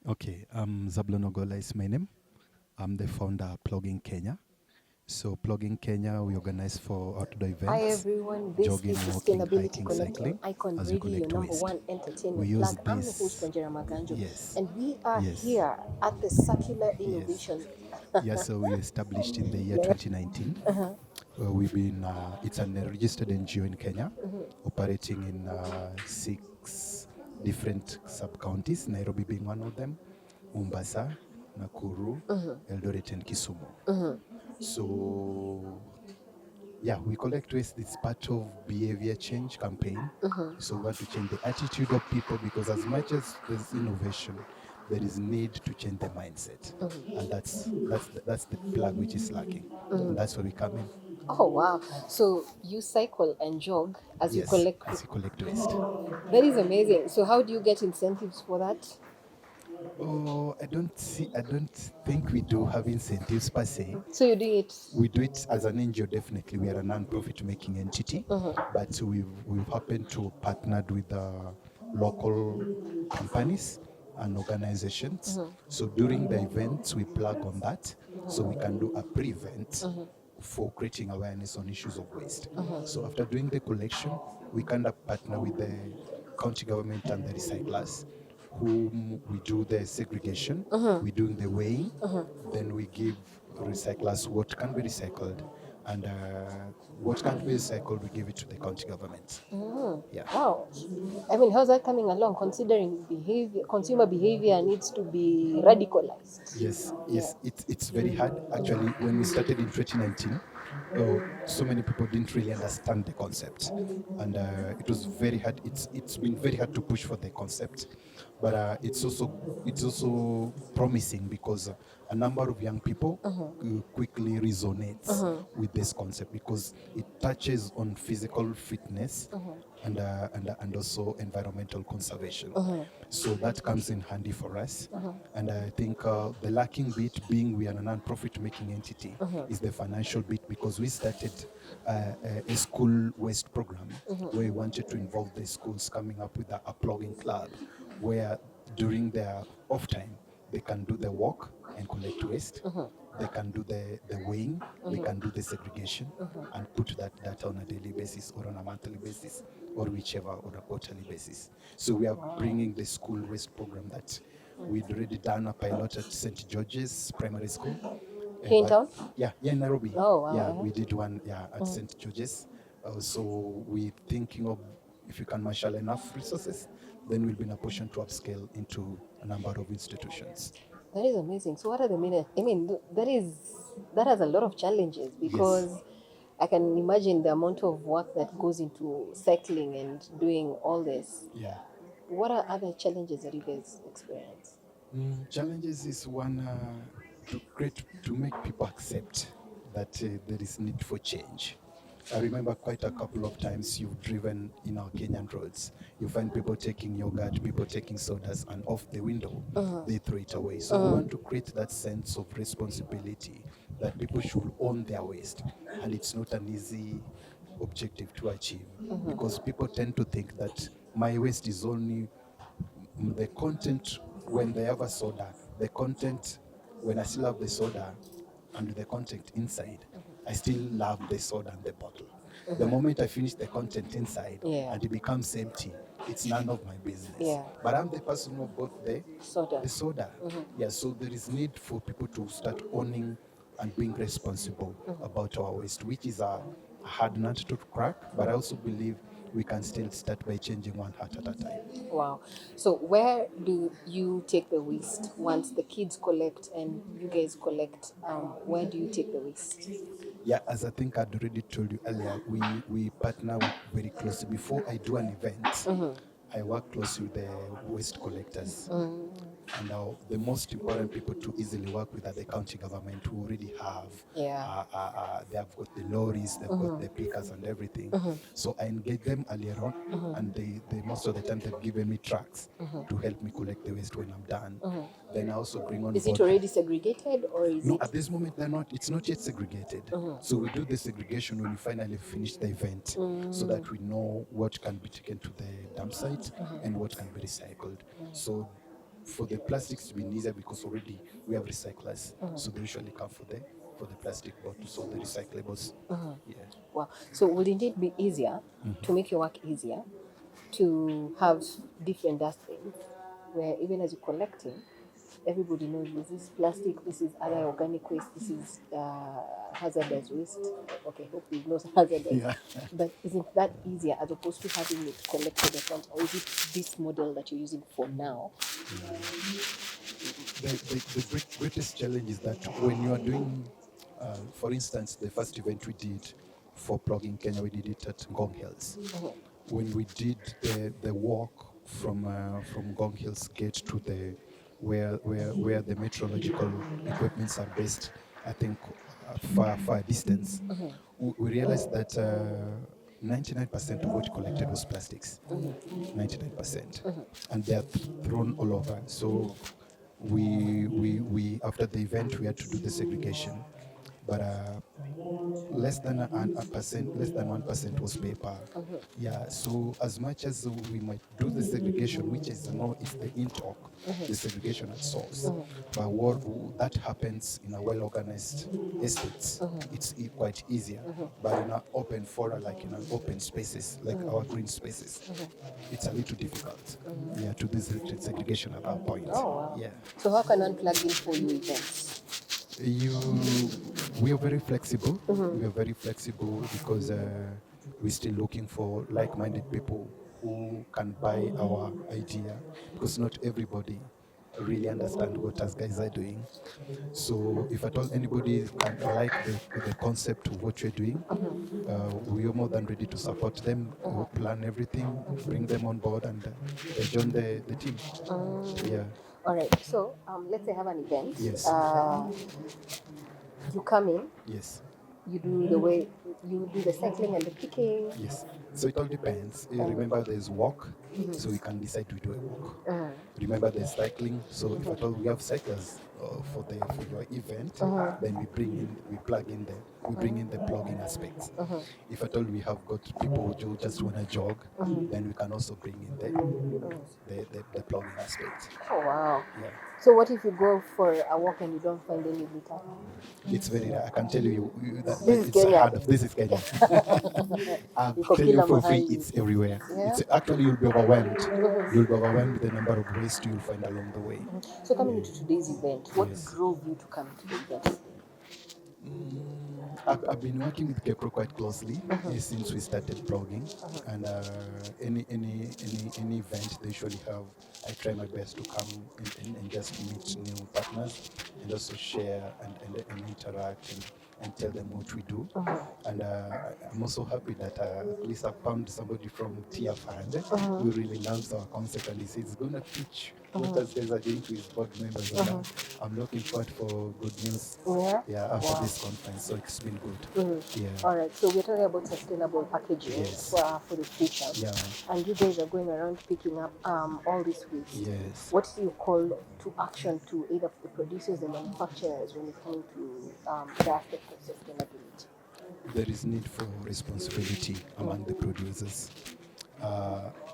Okay, Zablon Ogolla is my name. I'm the founder of Plogging Kenya. So Plogging Kenya, we organize for outdoor Hi events, everyone, this jogging, is walking, Sustainability hiking, Connect on cycling, Icon as we Radio, your collect number waste. one We entertainment use plug. I'm your host, this, Wanjera Maganjo, yes, and we are yes, here at the Circular yes. Innovation. Yeah, so we established in the year Yeah. 2019. We've been, it's a registered NGO in Kenya, operating in six different sub-counties, Nairobi being one of them, Mombasa, Nakuru, Eldoret, and Kisumu. So, yeah, we collect waste. It's part of behavior change campaign. So we want to change the attitude of people because as much as there's innovation, there is need to change the mindset, and that's the plug which is lacking, and that's where we come in. Oh wow! So you cycle and jog as you Yes, collect. as you collect waste. That is amazing. So how do you get incentives for that? Oh, I don't think we do have incentives per se. So you're doing it. We do it as an NGO, definitely. We are a non-profit making entity, but we've happened to partnered with local companies and organizations. So during the events, we plug on that, so we can do a pre-event for creating awareness on issues of waste. So after doing the collection, we kind of partner with the county government and the recyclers, whom we do the segregation, we doing the weighing, then we give recyclers what can be recycled, and what can't be recycled, we give it to the county government. Yeah. Wow. I mean, how's that coming along considering consumer behavior needs to be radicalized? Yes, yes, it's very hard. Actually, when we started in 2019, so many people didn't really understand the concept, and it was very hard. It's been very hard to push for the concept, but it's also promising because a number of young people quickly resonates with this concept because it touches on physical fitness and also environmental conservation. So that comes in handy for us. And I think the lacking bit, being we are a non-profit making entity, is the financial bit because we started a school waste program where we wanted to involve the schools coming up with a plugging club where during their off time they can do the walk and collect waste. They can do the weighing, they can do the segregation, and put that data on a daily basis or on a monthly basis or whichever, or a quarterly basis. So we are bringing the school waste program that we'd already done a pilot at St. George's Primary School. Here in But town? yeah, in Nairobi. Oh Yeah, wow. we did one, yeah, at St. George's. So we're thinking of if you can marshal enough resources, then we'll be in a position to upscale into a number of institutions. That is amazing. So what are the minutes? I mean, that has a lot of challenges Yes. because I can imagine the amount of work that goes into cycling and doing all this. Yeah. What are other challenges that you guys experience? Challenges is one to make people accept that there is need for change. I remember quite a couple of times you've driven in our Kenyan roads. You find people taking yogurt, people taking sodas, and off the window, they throw it away. So we want to create that sense of responsibility that people should own their waste. And it's not an easy objective to achieve because people tend to think that my waste is only the content when they have a soda, the content when I still have the soda and the content inside, I still love the soda and the bottle. The moment I finish the content inside Yeah. and it becomes empty, it's none of my business. Yeah. But I'm the person who bought Soda. the soda. Yeah, so there is need for people to start owning and being responsible about our waste, which is a hard nut to crack, but I also believe we can still start by changing one heart at a time. Wow. So where do you take the waste once the kids collect and you guys collect? Where do you take the waste? Yeah, as I think I'd already told you earlier, we partner very closely. Before I do an event, I work closely with the waste collectors. And now the most important people to easily work with are the county government who already have, Yeah. they have got the lorries, they've got the pickers and everything. So I engage them earlier on, and they most of the time they've given me trucks to help me collect the waste when I'm done. Then I also bring on Is it board. already segregated or is No, it? at this moment they're not. It's not yet segregated. So we do the segregation when we finally finish the event, so that we know what can be taken to the dump site and what can be recycled. So for the plastics, it's been easier because already we have recyclers, so they usually come for the plastic bottles or the recyclables. Yeah. Wow. So would it indeed be easier to make your work easier to have different dustbins where even as you're collecting, everybody knows this is plastic, this is other organic waste, this is hazardous waste. Okay, hope you know hazardous. Yeah. But isn't that easier as opposed to having it collected at once? Or is it this model that you're using for now? The greatest challenge is that when you are doing, for instance, the first event we did for Plogging Kenya, we did it at Ngong Hills. When we did the walk from Ngong Hills Gate to the where the meteorological equipments are based, I think far distance, we realized that 99% of what collected was plastics. 99%, and they are thrown all over. So we after the event we had to do the segregation, but less than less than 1% was paper. Yeah, so as much as we might do the segregation, which is it's the in-talk, the segregation at source, but what that happens in a well-organized estates, it's quite easier. But in an open fora, like in an open spaces, like our green spaces, it's a little difficult. Yeah, to do the segregation at that point. Oh, wow. Yeah. So how can one plug in for your events? We are very flexible. We are very flexible because we're still looking for like-minded people who can buy our idea, because not everybody really understand what us guys are doing. So if at all anybody can like the concept of what you're doing, we are more than ready to support them. We'll plan everything, bring them on board, and they join the team. Yeah. All right. So let's say I have an event. Yes. You come in. Yes. You do the way you do the cycling and the picking. Yes. So it all depends. Remember, there's walk, so we can decide to do a walk. Remember, there's cycling. So if at all we have cyclists for your event, then we plug in we bring in the plugging aspects. If at all we have got people who just want to jog, then we can also bring in the plugging aspect. Oh wow! Yeah. So what if you go for a walk and you don't find any litter? It's very rare. I can tell you that This is it's Kenya. hard. This is Kenya. I'm telling you for free, it's everywhere. Yeah? It's actually you'll be overwhelmed. You'll be overwhelmed with the number of waste you'll find along the way. So coming into today's event, what Yes. drove you to come to the event? I've been working with Kepro quite closely since we started blogging, and any event they usually have, I try my best to come and just meet new partners and also share and interact and tell them what we do. And I'm also happy that at least I found somebody from Tia Fund who really loves our concept, and he says he's going to pitch what us guys are doing to his board members. And I'm looking forward for good news after this conference, so it's been good. Yeah. All right, so we're talking about sustainable packaging for the future. Yeah. And you guys are going around picking up all this waste. Yes. What do you call to action to either the producers and manufacturers when it comes to the aspect of sustainability? There is need for responsibility among the producers.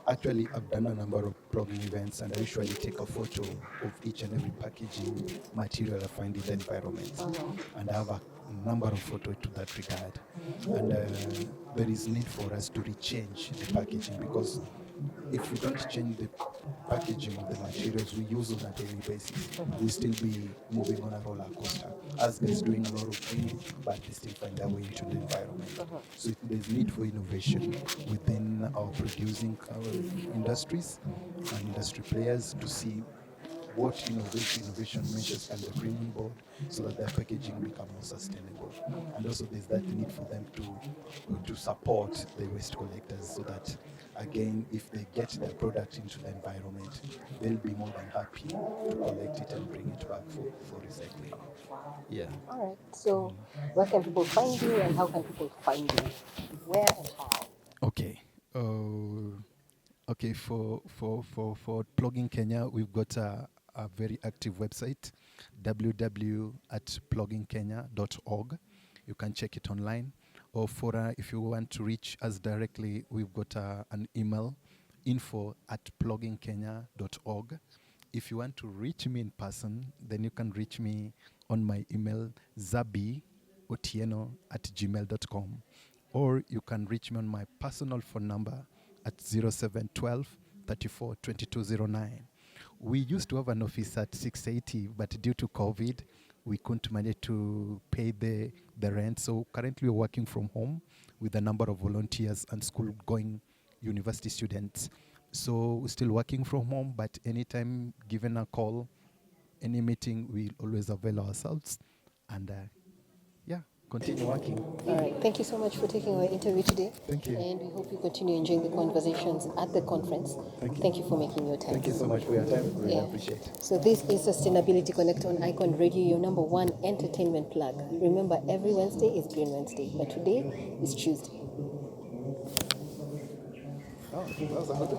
Actually, I've done a number of blogging events, and I usually take a photo of each and every packaging material I find in the environment. And I have a number of photos to that regard. And there is need for us to rechange the packaging, because if we don't change the packaging of the materials we use on a daily basis, we'll still be moving on a roller coaster. Us guys doing a lot of things, but they still find their way into the environment. So there's need for innovation within our producing industries and industry players to see what innovation measures can they bring on board so that their packaging become more sustainable. And also there's that need for them to support the waste collectors, so that again, if they get their product into the environment, they'll be more than happy to collect it and bring it back for recycling. Yeah. All right, so where can people find you and how can people find you? Where and how? Okay. Okay, for Plogging Kenya, we've got a very active website, www.ploggingkenya.org. You can check it online. Or if you want to reach us directly, we've got an email, info@ploggingkenya.org. if you want to reach me in person, then you can reach me on my email, zabiotieno@gmail.com. Or you can reach me on my personal phone number at 0712 34 2209. We used to have an office at 680, but due to COVID, we couldn't manage to pay the rent. So currently we're working from home with a number of volunteers and school-going university students. So we're still working from home, but anytime given a call, any meeting, we always avail ourselves. And continue working. All right. Thank you so much for taking our interview today. Thank you. And we hope you continue enjoying the conversations at the conference. Thank you for making your time. Thank you so much for your time. Really appreciate it. So this is Sustainability Connect on Icon Radio, your number one entertainment plug. Remember, every Wednesday is Green Wednesday, but today is Tuesday. Oh, that was a good